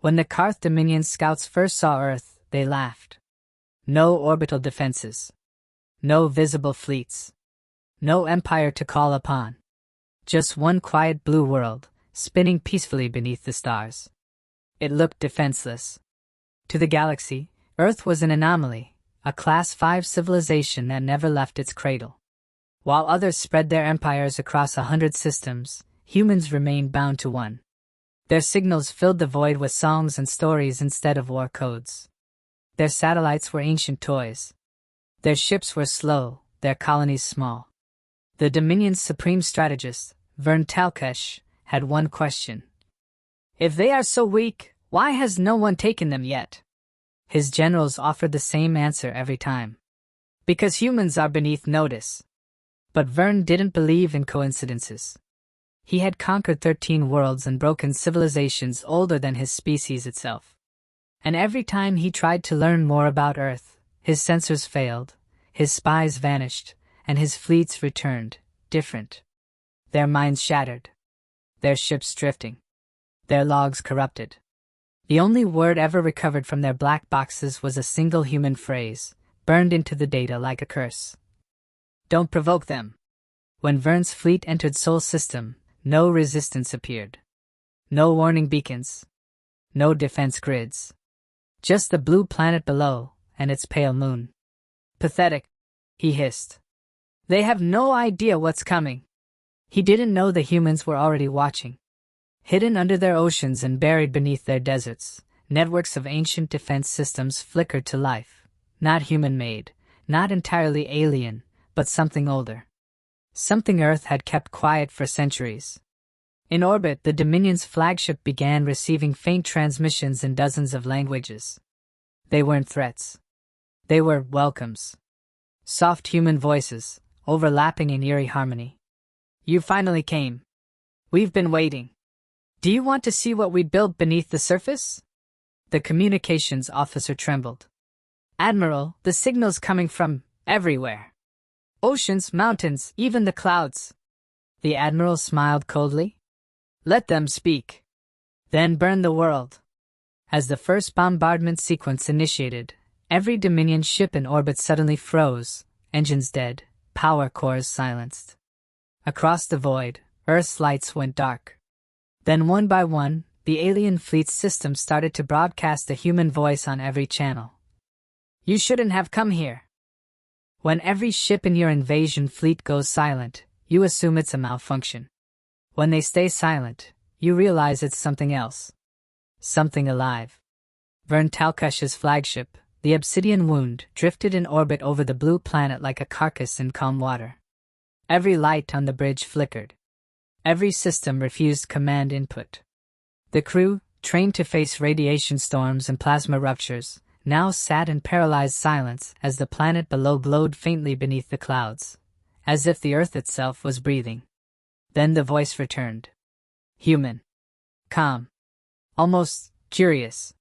When the Karth Dominion scouts first saw Earth, they laughed. No orbital defenses. No visible fleets. No empire to call upon. Just one quiet blue world, spinning peacefully beneath the stars. It looked defenseless. To the galaxy, Earth was an anomaly, a Class 5 civilization that never left its cradle. While others spread their empires across 100 systems, humans remained bound to one. Their signals filled the void with songs and stories instead of war codes. Their satellites were ancient toys. Their ships were slow, their colonies small. The Dominion's supreme strategist, Vern Talkesh, had one question. If they are so weak, why has no one taken them yet? His generals offered the same answer every time. Because humans are beneath notice. But Vern didn't believe in coincidences. He had conquered 13 worlds and broken civilizations older than his species itself. And every time he tried to learn more about Earth, his sensors failed, his spies vanished, and his fleets returned, different. Their minds shattered. Their ships drifting. Their logs corrupted. The only word ever recovered from their black boxes was a single human phrase, burned into the data like a curse. Don't provoke them. When Vern's fleet entered Sol System, no resistance appeared. No warning beacons. No defense grids. Just the blue planet below, and its pale moon. Pathetic, he hissed. They have no idea what's coming. He didn't know the humans were already watching. Hidden under their oceans and buried beneath their deserts, networks of ancient defense systems flickered to life. Not human-made, not entirely alien, but something older. Something Earth had kept quiet for centuries. In orbit, the Dominion's flagship began receiving faint transmissions in dozens of languages. They weren't threats. They were welcomes. Soft human voices, overlapping in eerie harmony. You finally came. We've been waiting. Do you want to see what we built beneath the surface? The communications officer trembled. Admiral, the signal's coming from everywhere. Oceans, mountains, even the clouds. The Admiral smiled coldly. Let them speak. Then burn the world. As the first bombardment sequence initiated, every Dominion ship in orbit suddenly froze, engines dead, power cores silenced. Across the void, Earth's lights went dark. Then one by one, the alien fleet's system started to broadcast a human voice on every channel. You shouldn't have come here. When every ship in your invasion fleet goes silent, you assume it's a malfunction. When they stay silent, you realize it's something else. Something alive. Vern Talkesh's flagship, the Obsidian Wound, drifted in orbit over the blue planet like a carcass in calm water. Every light on the bridge flickered. Every system refused command input. The crew, trained to face radiation storms and plasma ruptures, now sat in paralyzed silence as the planet below glowed faintly beneath the clouds, as if the Earth itself was breathing. Then the voice returned. Human. Calm. Almost curious.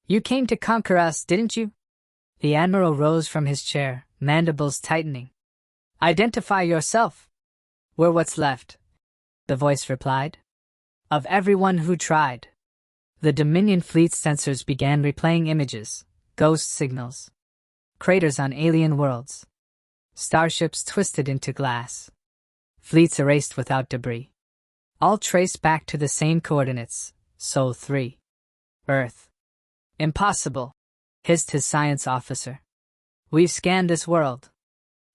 You came to conquer us, didn't you? The Admiral rose from his chair, mandibles tightening. Identify yourself. We're what's left, the voice replied. Of everyone who tried. The Dominion fleet's sensors began replaying images, ghost signals. Craters on alien worlds. Starships twisted into glass. Fleets erased without debris. All traced back to the same coordinates, Sol 3. Earth. Impossible, hissed his science officer. We've scanned this world.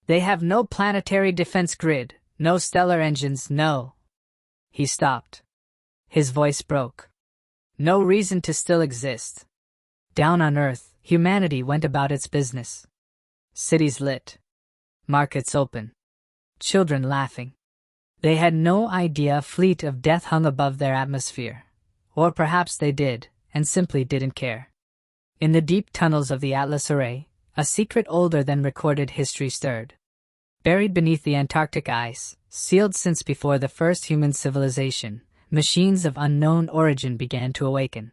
They have no planetary defense grid, no stellar engines, no. He stopped. His voice broke. No reason to still exist. Down on Earth, humanity went about its business. Cities lit. Markets open. Children laughing. They had no idea a fleet of death hung above their atmosphere. Or perhaps they did, and simply didn't care. In the deep tunnels of the Atlas Array, a secret older than recorded history stirred. Buried beneath the Antarctic ice, sealed since before the first human civilization, machines of unknown origin began to awaken.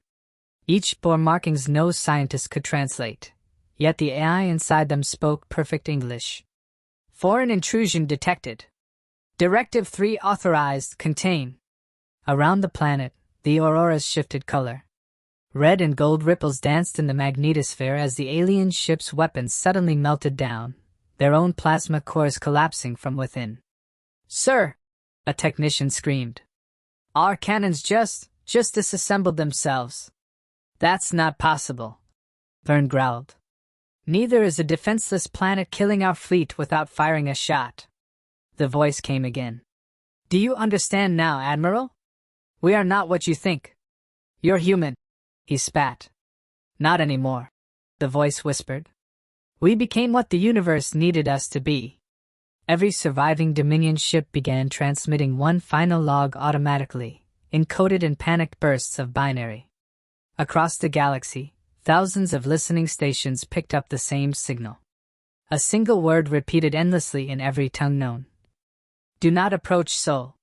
Each bore markings no scientist could translate, yet the AI inside them spoke perfect English. Foreign intrusion detected. Directive 3 authorized, contain. Around the planet, the auroras shifted color. Red and gold ripples danced in the magnetosphere as the alien ship's weapons suddenly melted down, their own plasma cores collapsing from within. "Sir!" a technician screamed. "Our cannons just disassembled themselves." "That's not possible," Vern growled. "Neither is a defenseless planet killing our fleet without firing a shot." The voice came again. "Do you understand now, Admiral? We are not what you think. You're human." He spat. "Not anymore," the voice whispered. "We became what the universe needed us to be." Every surviving Dominion ship began transmitting one final log automatically, encoded in panicked bursts of binary. Across the galaxy, thousands of listening stations picked up the same signal. A single word repeated endlessly in every tongue known. "Do not approach Sol."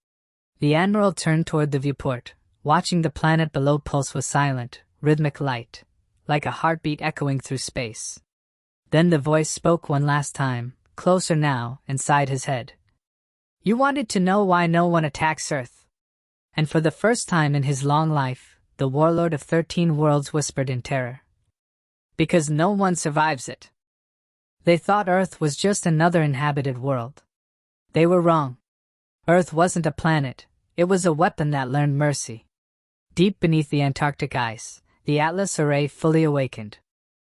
The Admiral turned toward the viewport, watching the planet below pulse with silent, rhythmic light, like a heartbeat echoing through space. Then the voice spoke one last time, closer now, inside his head. "You wanted to know why no one attacks Earth." And for the first time in his long life, the warlord of 13 worlds whispered in terror. "Because no one survives it." They thought Earth was just another inhabited world. They were wrong. Earth wasn't a planet, it was a weapon that learned mercy. Deep beneath the Antarctic ice, the Atlas Array fully awakened.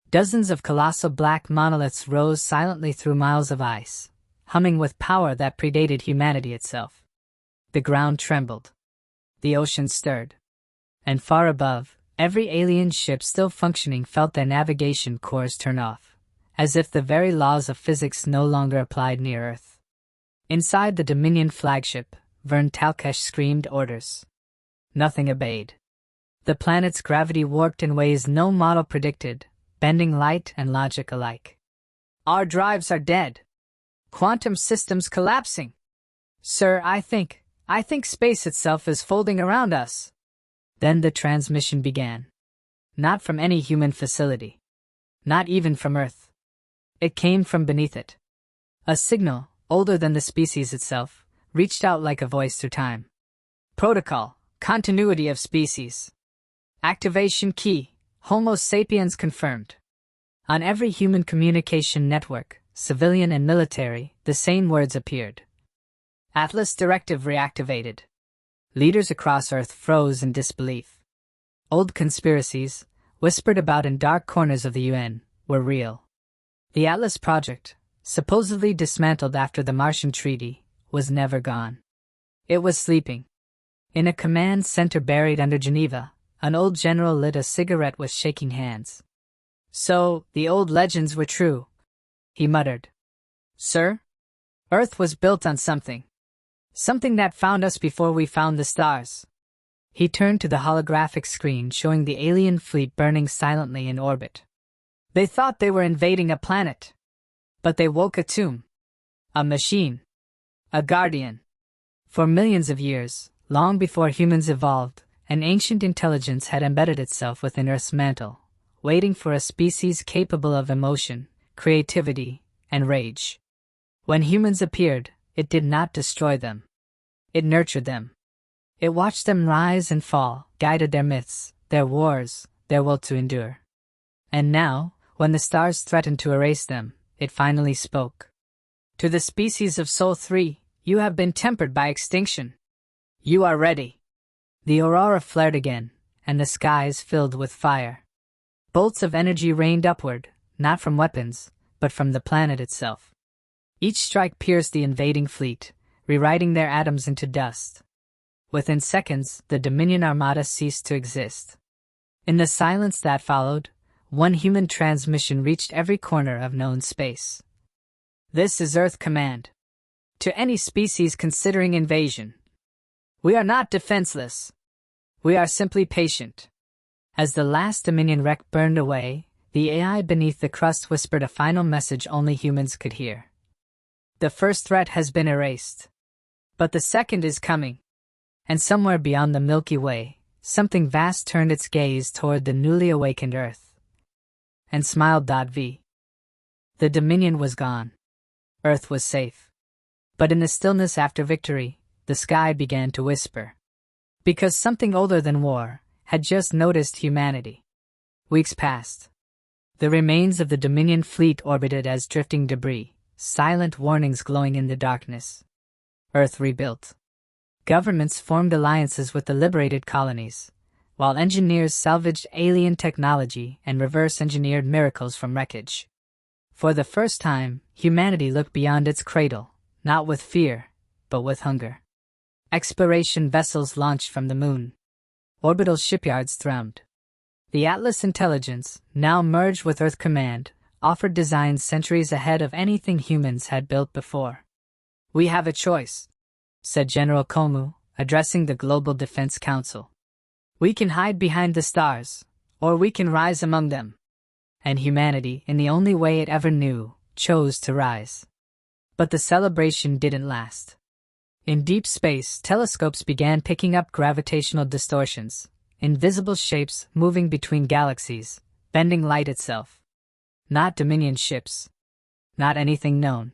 Dozens of colossal black monoliths rose silently through miles of ice, humming with power that predated humanity itself. The ground trembled. The ocean stirred. And far above, every alien ship still functioning felt their navigation cores turn off, as if the very laws of physics no longer applied near Earth. Inside the Dominion flagship, Vern Talkesh screamed orders. Nothing obeyed. The planet's gravity warped in ways no model predicted, bending light and logic alike. "Our drives are dead. Quantum systems collapsing. Sir, I think space itself is folding around us." Then the transmission began. Not from any human facility. Not even from Earth. It came from beneath it. A signal, older than the species itself, reached out like a voice through time. "Protocol, continuity of species. Activation key, Homo sapiens confirmed." On every human communication network, civilian and military, the same words appeared. Atlas directive reactivated. Leaders across Earth froze in disbelief. Old conspiracies, whispered about in dark corners of the UN, were real. The Atlas Project, supposedly dismantled after the Martian Treaty, was never gone. It was sleeping. In a command center buried under Geneva, an old general lit a cigarette with shaking hands. "So, the old legends were true," he muttered. "Sir? Earth was built on something. Something that found us before we found the stars." He turned to the holographic screen showing the alien fleet burning silently in orbit. "They thought they were invading a planet. But they woke a tomb. A machine. A guardian. For millions of years, long before humans evolved, an ancient intelligence had embedded itself within Earth's mantle, waiting for a species capable of emotion, creativity, and rage. When humans appeared, it did not destroy them. It nurtured them. It watched them rise and fall, guided their myths, their wars, their will to endure. And now, when the stars threatened to erase them, it finally spoke. "To the species of Sol 3, you have been tempered by extinction. You are ready." The aurora flared again, and the skies filled with fire. Bolts of energy rained upward, not from weapons, but from the planet itself. Each strike pierced the invading fleet, rewriting their atoms into dust. Within seconds, the Dominion armada ceased to exist. In the silence that followed, one human transmission reached every corner of known space. "This is Earth Command. To any species considering invasion. We are not defenseless. We are simply patient." As the last Dominion wreck burned away, the AI beneath the crust whispered a final message only humans could hear. "The first threat has been erased. But the second is coming." And somewhere beyond the Milky Way, something vast turned its gaze toward the newly awakened Earth. And smiled. V. The Dominion was gone. Earth was safe. But in the stillness after victory, the sky began to whisper. Because something older than war had just noticed humanity. Weeks passed. The remains of the Dominion fleet orbited as drifting debris, silent warnings glowing in the darkness. Earth rebuilt. Governments formed alliances with the liberated colonies, while engineers salvaged alien technology and reverse-engineered miracles from wreckage. For the first time, humanity looked beyond its cradle, not with fear, but with hunger. Exploration vessels launched from the moon. Orbital shipyards thrummed. The Atlas intelligence, now merged with Earth Command, offered designs centuries ahead of anything humans had built before. "We have a choice," said General Komu, addressing the Global Defense Council. "We can hide behind the stars, or we can rise among them." And humanity, in the only way it ever knew, chose to rise. But the celebration didn't last. In deep space, telescopes began picking up gravitational distortions, invisible shapes moving between galaxies, bending light itself. Not Dominion ships. Not anything known.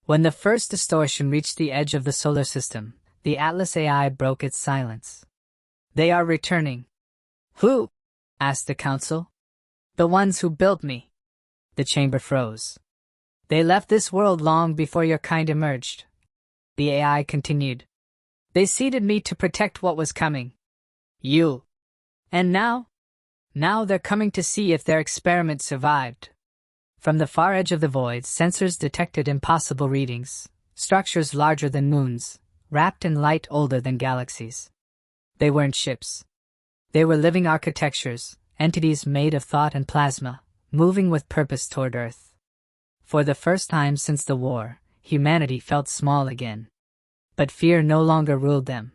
When the first distortion reached the edge of the solar system, the Atlas AI broke its silence. "They are returning." "Who?" asked the council. "The ones who built me." The chamber froze. "They left this world long before your kind emerged." The AI continued. "They seeded me to protect what was coming. You. And now? Now they're coming to see if their experiment survived." From the far edge of the void, sensors detected impossible readings, structures larger than moons, wrapped in light older than galaxies. They weren't ships. They were living architectures, entities made of thought and plasma, moving with purpose toward Earth. For the first time since the war, humanity felt small again. But fear no longer ruled them.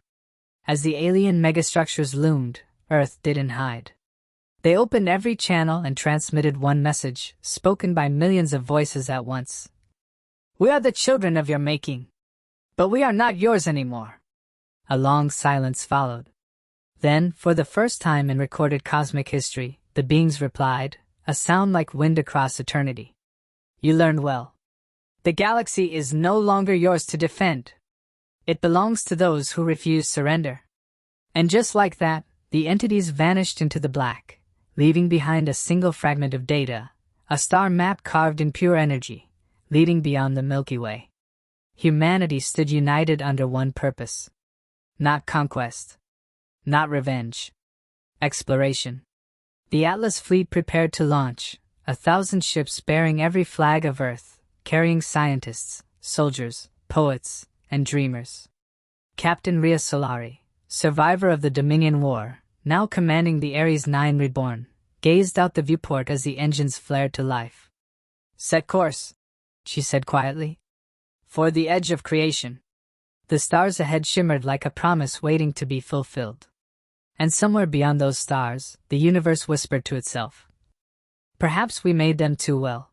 As the alien megastructures loomed, Earth didn't hide. They opened every channel and transmitted one message, spoken by millions of voices at once. "We are the children of your making. But we are not yours anymore." A long silence followed. Then, for the first time in recorded cosmic history, the beings replied, a sound like wind across eternity. "You learned well. The galaxy is no longer yours to defend. It belongs to those who refuse surrender." And just like that, the entities vanished into the black, leaving behind a single fragment of data, a star map carved in pure energy, leading beyond the Milky Way. Humanity stood united under one purpose. Not conquest. Not revenge. Exploration. The Atlas fleet prepared to launch, 1,000 ships bearing every flag of Earth, carrying scientists, soldiers, poets, and dreamers. Captain Ria Solari, survivor of the Dominion War, now commanding the Ares 9 Reborn, gazed out the viewport as the engines flared to life. "Set course," she said quietly. "For the edge of creation." The stars ahead shimmered like a promise waiting to be fulfilled. And somewhere beyond those stars, the universe whispered to itself. "Perhaps we made them too well."